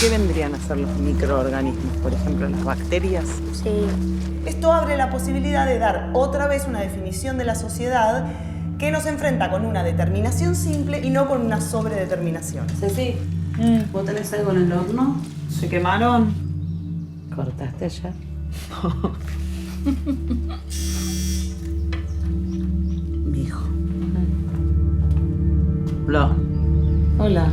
¿Qué vendrían a ser los microorganismos? Por ejemplo, las bacterias. Sí. Esto abre la posibilidad de dar otra vez una definición de la sociedad que nos enfrenta con una determinación simple y no con una sobredeterminación. Ceci, ¿vos tenés algo en el horno? ¿Se quemaron? ¿Cortaste ya? Mi hijo. Hola. Hola.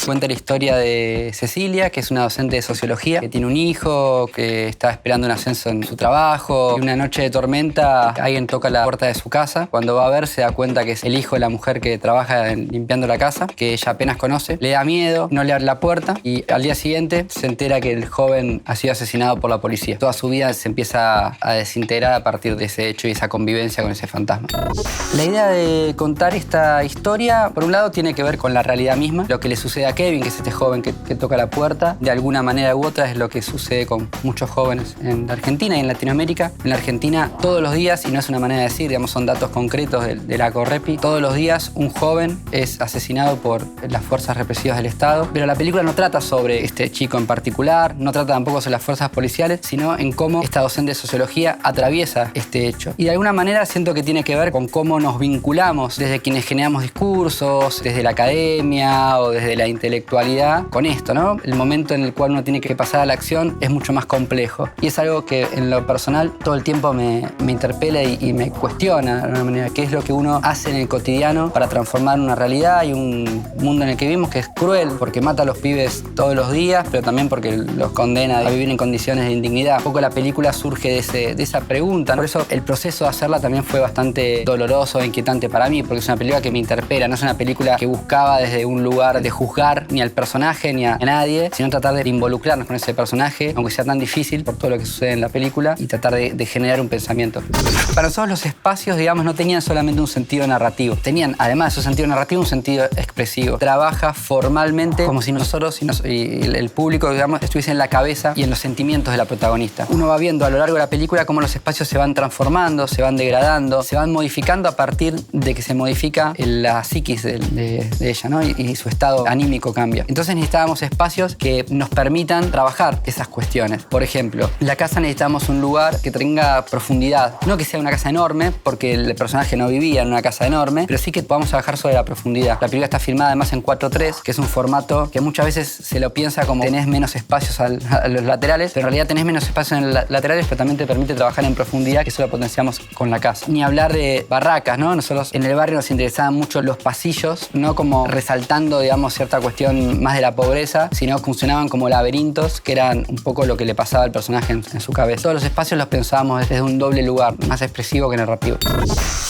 Cuenta la historia de Cecilia, que es una docente de sociología, que tiene un hijo, que está esperando un ascenso en su trabajo. Y una noche de tormenta, alguien toca la puerta de su casa. Cuando va a ver, se da cuenta que es el hijo de la mujer que trabaja limpiando la casa, que ella apenas conoce. Le da miedo, no le abre la puerta y al día siguiente se entera que el joven ha sido asesinado por la policía. Toda su vida se empieza a desintegrar a partir de ese hecho y esa convivencia con ese fantasma. La idea de contar esta historia, por un lado, tiene que ver con la realidad misma. Lo que le sucede a Kevin, que es este joven que toca la puerta, de alguna manera u otra es lo que sucede con muchos jóvenes en la Argentina y en Latinoamérica. En la Argentina, todos los días, y no es una manera de decir, digamos, son datos concretos de la Correpi, todos los días un joven es asesinado por las fuerzas represivas del Estado. Pero la película no trata sobre este chico en particular, no trata tampoco sobre las fuerzas policiales, sino en cómo esta docente de sociología atraviesa este hecho. Y de alguna manera siento que tiene que ver con cómo nos vinculamos desde quienes generamos discursos, desde la academia o desde la intelectualidad con esto, ¿no? El momento en el cual uno tiene que pasar a la acción es mucho más complejo. Y es algo que en lo personal todo el tiempo me interpela y me cuestiona de alguna manera. ¿Qué es lo que uno hace en el cotidiano para transformar una realidad y un mundo en el que vivimos que es cruel porque mata a los pibes todos los días, pero también porque los condena a vivir en condiciones de indignidad? Un poco la película surge de esa pregunta, ¿no? Por eso el proceso de hacerla también fue bastante doloroso e inquietante para mí, porque es una película que me interpela, no es una película que buscaba desde un lugar de juzgar ni al personaje ni a nadie, sino tratar de involucrarnos con ese personaje, aunque sea tan difícil por todo lo que sucede en la película, y tratar de generar un pensamiento. Para nosotros los espacios, digamos, no tenían solamente un sentido narrativo, tenían, además de su sentido narrativo, un sentido expresivo. Trabaja formalmente como si nosotros y el público, digamos, estuviese en la cabeza y en los sentimientos de la protagonista. Uno va viendo a lo largo de la película cómo los espacios se van transformando, se van degradando, se van modificando a partir de que se modifica la psiquis de ella, ¿no? Y su estado anímico cambia. Entonces necesitábamos espacios que nos permitan trabajar esas cuestiones. Por ejemplo, en la casa necesitamos un lugar que tenga profundidad. No que sea una casa enorme, porque el personaje no vivía en una casa enorme, pero sí que podamos trabajar sobre la profundidad. La película está filmada además en 4:3, que es un formato que muchas veces se lo piensa como tenés menos espacios a los laterales, pero en realidad tenés menos espacios en los laterales, pero también te permite trabajar en profundidad, que eso lo potenciamos con la casa. Ni hablar de barracas, ¿no? Nosotros en el barrio nos interesaban mucho los pasillos, no como resaltando, digamos, cierta cuestión más de la pobreza, sino funcionaban como laberintos, que eran un poco lo que le pasaba al personaje en su cabeza. Todos los espacios los pensábamos desde un doble lugar, más expresivo que narrativo.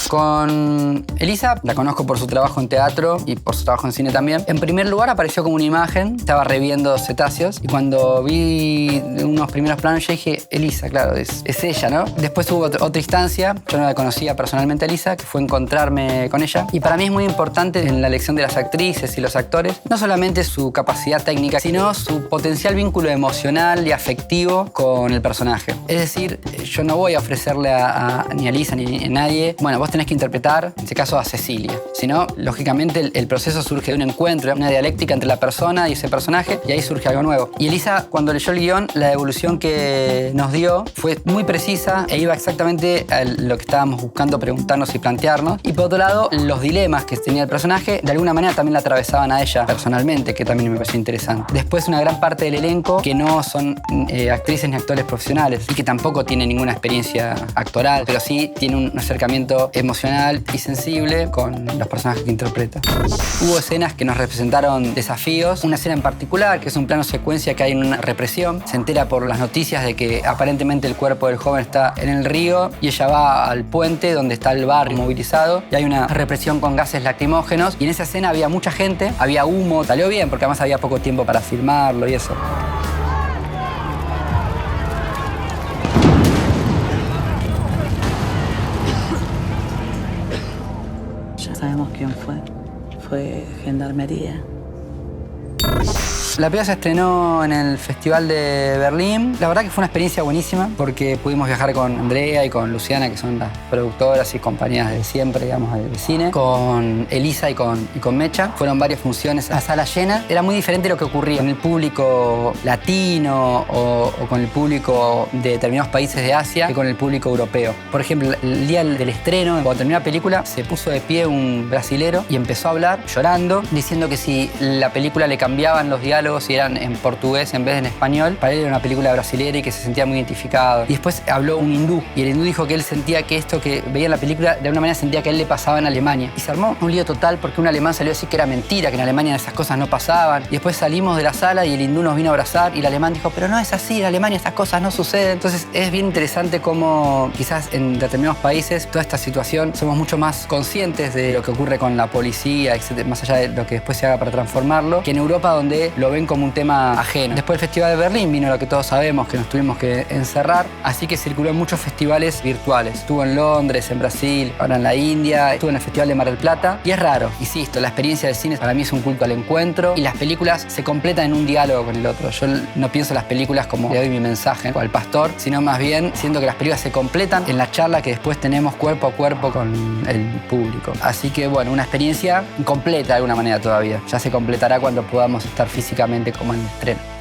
Con Elisa, la conozco por su trabajo en teatro y por su trabajo en cine también. En primer lugar apareció como una imagen, estaba reviendo cetáceos, y cuando vi unos primeros planos yo dije, Elisa, claro, es ella, ¿no? Después hubo otra instancia, yo no la conocía personalmente a Elisa, que fue encontrarme con ella, y para mí es muy importante en la elección de las actrices y los actores, no solamente su capacidad técnica, sino su potencial vínculo emocional y afectivo con el personaje. Es decir, yo no voy a ofrecerle ni a Elisa ni a nadie, bueno, vos tenés que interpretar, en este caso, a Cecilia, sino, lógicamente, el proceso surge de un encuentro, una dialéctica entre la persona y ese personaje, y ahí surge algo nuevo. Y Elisa, cuando leyó el guión, la devolución que nos dio fue muy precisa e iba exactamente a lo que estábamos buscando preguntarnos y plantearnos. Y por otro lado, los dilemas que tenía el personaje, de alguna manera también la atravesaban a ella personalmente, que también me pareció interesante. Después, una gran parte del elenco que no son actrices ni actores profesionales y que tampoco tienen ninguna experiencia actoral, pero sí tienen un acercamiento emocional y sensible con los personajes que interpreta. Hubo escenas que nos representaron desafíos. Una escena en particular, que es un plano secuencia que hay en una represión. Se entera por las noticias de que aparentemente el cuerpo del joven está en el río y ella va al puente donde está el bar movilizado y hay una represión con gases lacrimógenos. Y en esa escena había mucha gente, había humo. Salió bien porque además había poco tiempo para filmarlo y eso. Ya sabemos quién fue. Fue Gendarmería. La película se estrenó en el Festival de Berlín. La verdad que fue una experiencia buenísima porque pudimos viajar con Andrea y con Luciana, que son las productoras y compañías de siempre, digamos, de cine, con Elisa y con Mecha. Fueron varias funciones a sala llena. Era muy diferente lo que ocurría con el público latino o con el público de determinados países de Asia que con el público europeo. Por ejemplo, el día del estreno, cuando terminó la película, se puso de pie un brasilero y empezó a hablar, llorando, diciendo que si la película le cambiaban los diálogos y eran en portugués en vez de en español, para él era una película brasilera y que se sentía muy identificado. Y después habló un hindú y el hindú dijo que él sentía que esto que veía en la película, de alguna manera sentía que a él le pasaba en Alemania. Y se armó un lío total porque un alemán salió a decir que era mentira, que en Alemania esas cosas no pasaban. Y después salimos de la sala y el hindú nos vino a abrazar y el alemán dijo, pero no es así, en Alemania estas cosas no suceden. Entonces es bien interesante cómo quizás en determinados países toda esta situación somos mucho más conscientes de lo que ocurre con la policía, etc., más allá de lo que después se haga para transformarlo, que en Europa, donde lo ven como un tema ajeno. Después del Festival de Berlín vino lo que todos sabemos, que nos tuvimos que encerrar, así que circuló en muchos festivales virtuales. Estuvo en Londres, en Brasil, ahora en la India, estuvo en el Festival de Mar del Plata. Y es raro, insisto, la experiencia del cine para mí es un culto al encuentro y las películas se completan en un diálogo con el otro. Yo no pienso las películas como le doy mi mensaje al pastor, sino más bien siento que las películas se completan en la charla que después tenemos cuerpo a cuerpo con el público. Así que bueno, una experiencia completa de alguna manera todavía. Ya se completará cuando podamos estar físicamente como en el estreno.